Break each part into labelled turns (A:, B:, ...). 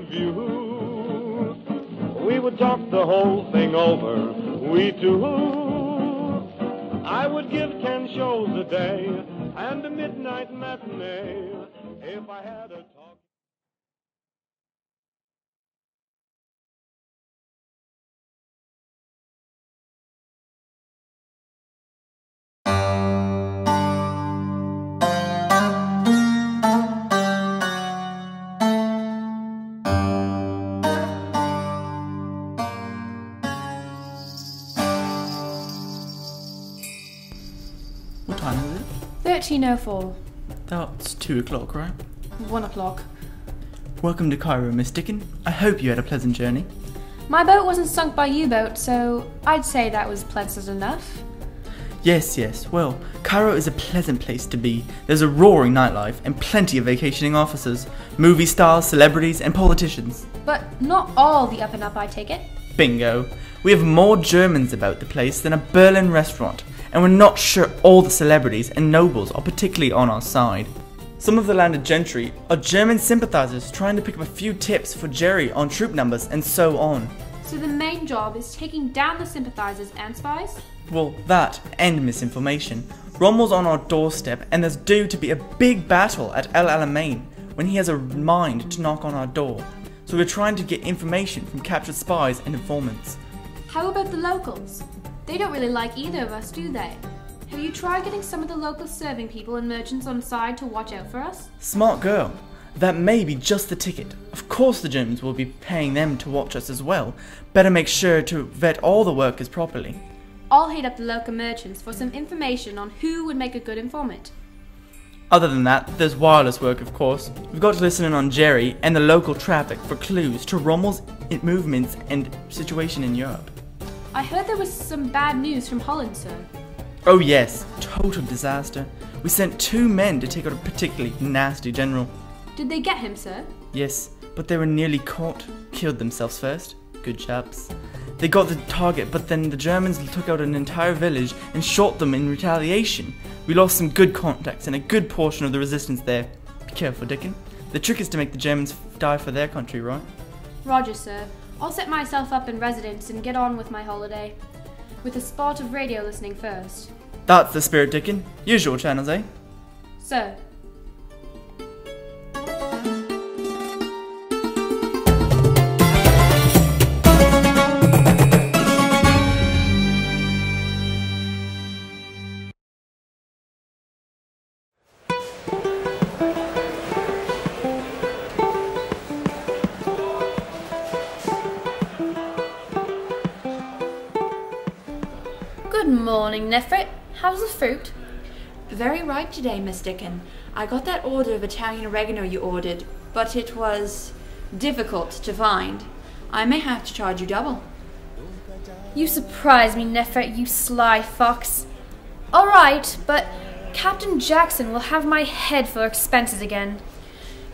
A: view. We would talk the whole thing over, we two. I would give 10 shows a day and a midnight matinee if I had a talk.
B: What time is it?
C: 13:04.
B: That's 2 o'clock, right?
C: 1 o'clock.
B: Welcome to Cairo, Miss Dicken. I hope you had a pleasant journey.
C: My boat wasn't sunk by U-boat, so I'd say that was pleasant enough.
B: Yes. Well, Cairo is a pleasant place to be. There's a roaring nightlife and plenty of vacationing officers, movie stars, celebrities, and politicians.
C: But not all the up and up, I take it.
B: Bingo. We have more Germans about the place than a Berlin restaurant, and we're not sure all the celebrities and nobles are particularly on our side. Some of the landed gentry are German sympathizers trying to pick up a few tips for Jerry on troop numbers and so on.
C: So the main job is taking down the sympathizers and spies?
B: Well, that and misinformation. Rommel's on our doorstep and there's due to be a big battle at El Alamein when he has a mind to knock on our door. So we're trying to get information from captured spies and informants.
C: How about the locals? They don't really like either of us, do they? Have you tried getting some of the local serving people and merchants on side to watch out for us?
B: Smart girl. That may be just the ticket. Of course the Germans will be paying them to watch us as well. Better make sure to vet all the workers properly.
C: I'll hit up the local merchants for some information on who would make a good informant.
B: Other than that, there's wireless work, of course. We've got to listen in on Jerry and the local traffic for clues to Rommel's movements and situation in Europe.
C: I heard there was some bad news from Holland, sir.
B: Oh yes, total disaster. We sent 2 men to take out a particularly nasty general.
C: Did they get him, sir?
B: Yes, but they were nearly caught. Killed themselves first. Good chaps. They got the target, but then the Germans took out an entire village and shot them in retaliation. We lost some good contacts and a good portion of the resistance there. Be careful, Dicken. The trick is to make the Germans die for their country, right?
C: Roger, sir. I'll set myself up in residence and get on with my holiday. With a spot of radio listening first.
B: That's the spirit, Dicken. Usual channels, eh?
C: Sir. Good morning, Nefret. How's the fruit?
D: Very ripe today, Miss Dicken. I got that order of Italian oregano you ordered, but it was difficult to find. I may have to charge you double.
C: You surprise me, Nefret, you sly fox. All right, but Captain Jackson will have my head for expenses again.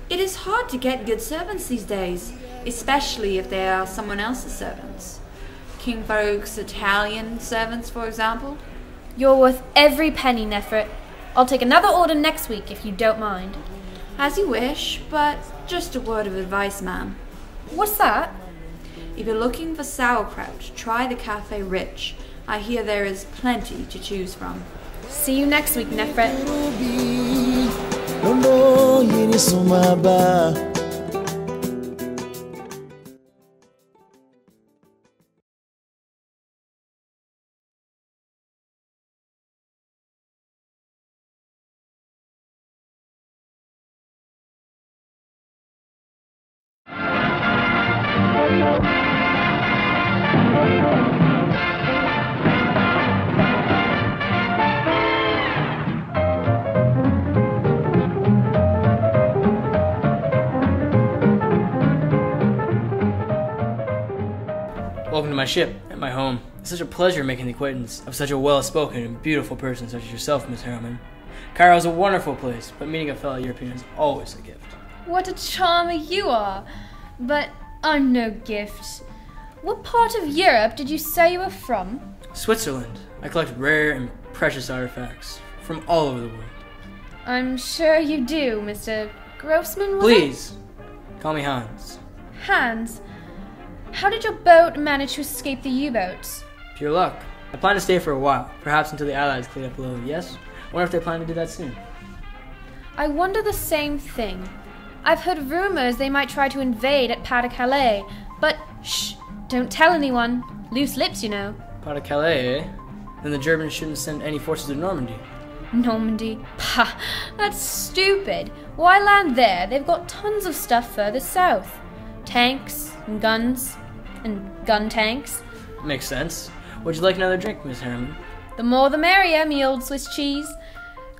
D: It is hard to get good servants these days, especially if they are someone else's servants. King Farouk's Italian servants, for example.
C: You're worth every penny, Nefret. I'll take another order next week if you don't mind.
D: As you wish, but just a word of advice, ma'am.
C: What's that?
D: If you're looking for sauerkraut, try the Café Rich. I hear there is plenty to choose from.
C: See you next week, Nefret.
E: Welcome to my ship, at my home. It's such a pleasure making the acquaintance of such a well-spoken and beautiful person such as yourself, Miss Harriman. Cairo is a wonderful place, but meeting a fellow European is always a gift.
C: What a charmer you are. But I'm no gift. What part of Europe did you say you were from?
E: Switzerland. I collect rare and precious artifacts from all over the world.
C: I'm sure you do, Mr. Grossman, was it?
E: Please, call me Hans.
C: Hans, how did your boat manage to escape the U-boats?
E: Pure luck. I plan to stay for a while, perhaps until the Allies clear up below, yes? I wonder if they plan to do that soon.
C: I wonder the same thing. I've heard rumors they might try to invade at Pas-de-Calais, but shh, don't tell anyone. Loose lips, you know.
E: Pas-de-Calais, eh? Then the Germans shouldn't send any forces to Normandy.
C: Normandy? Pah, that's stupid. Why land there? They've got tons of stuff further south. Tanks and guns and gun tanks.
E: Makes sense. Would you like another drink, Miss Harriman?
C: The more the merrier, me old Swiss cheese.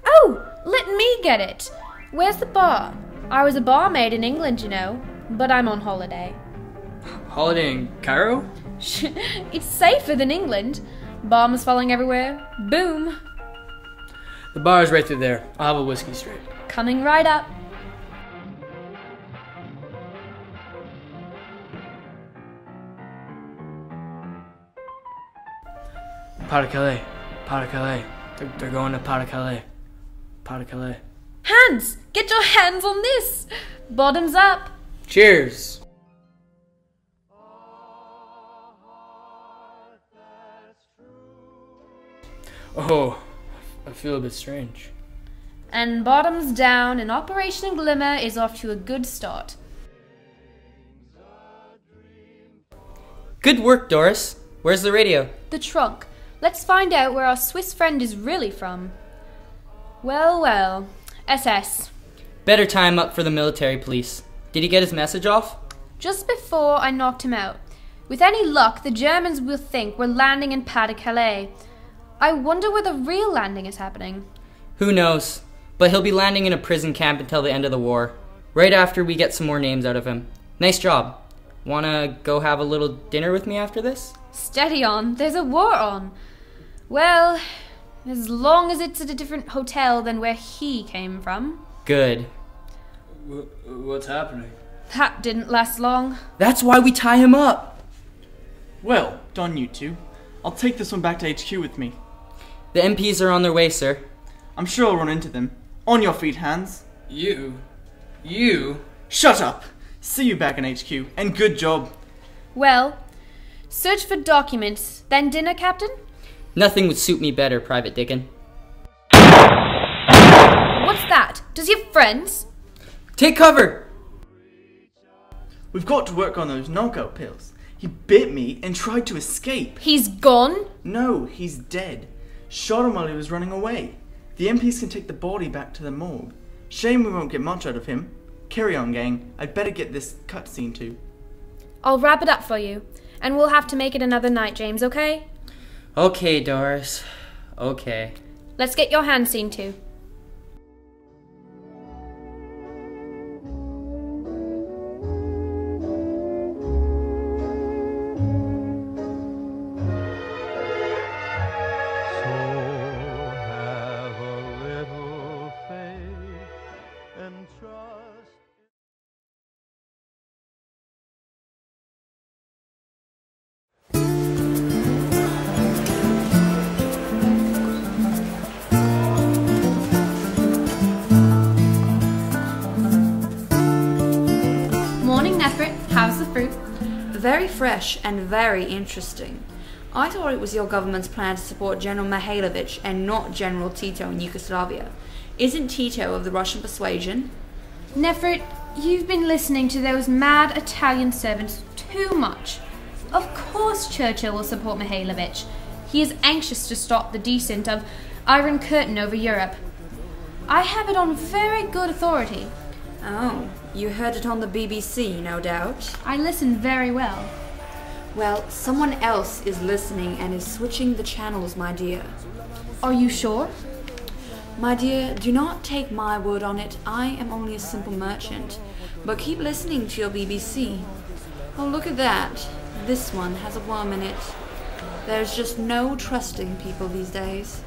C: Oh, let me get it. Where's the bar? I was a barmaid in England, you know, but I'm on holiday.
E: Holiday in Cairo?
C: It's safer than England. Bombs falling everywhere. Boom.
E: The bar is right through there. I'll have a whiskey straight.
C: Coming right up.
E: Pas-de-Calais. Pas-de-Calais. They're going to Pas-de-Calais. Pas-de-Calais.
C: Hans, get your hands on this. Bottoms up.
E: Cheers! Oh, I feel a bit strange.
C: And bottoms down, and Operation Glimmer is off to a good start.
F: Good work, Doris. Where's the radio?
C: The trunk. Let's find out where our Swiss friend is really from. Well, well. SS.
F: Better tie him up for the military police. Did he get his message off?
C: Just before I knocked him out. With any luck, the Germans will think we're landing in Pas-de-Calais. I wonder where the real landing is happening.
F: Who knows? But he'll be landing in a prison camp until the end of the war. Right after we get some more names out of him. Nice job. Wanna go have a little dinner with me after this?
C: Steady on, there's a war on. Well, as long as it's at a different hotel than where he came from.
F: Good.
E: What's happening?
C: That didn't last long.
F: That's why we tie him up.
B: Well, done you two. I'll take this one back to HQ with me.
F: The MPs are on their way, sir.
B: I'm sure I'll run into them. On your feet, Hans.
E: You?
B: Shut up! See you back in HQ, and good job.
C: Well, search for documents, then dinner, Captain?
F: Nothing would suit me better, Private Dicken.
C: What's that? Does he have friends?
F: Take cover!
B: We've got to work on those knockout pills. He bit me and tried to escape.
C: He's gone?
B: No, he's dead. Shot him while he was running away. The MPs can take the body back to the morgue. Shame we won't get much out of him. Carry on, gang. I'd better get this cutscene too.
C: I'll wrap it up for you. And we'll have to make it another night, James, okay?
F: Okay, Doris. Okay.
C: Let's get your hand scene too. How's the fruit?
D: Very fresh and very interesting. I thought it was your government's plan to support General Mihailovich and not General Tito in Yugoslavia. Isn't Tito of the Russian persuasion?
C: Nefrit, you've been listening to those mad Italian servants too much. Of course Churchill will support Mihailovich. He is anxious to stop the descent of Iron Curtain over Europe. I have it on very good authority.
D: Oh, you heard it on the BBC, no doubt.
C: I listen very well.
D: Well, someone else is listening and is switching the channels, my dear.
C: Are you sure?
D: My dear, do not take my word on it. I am only a simple merchant. But keep listening to your BBC. Oh, look at that. This one has a worm in it. There's just no trusting people these days.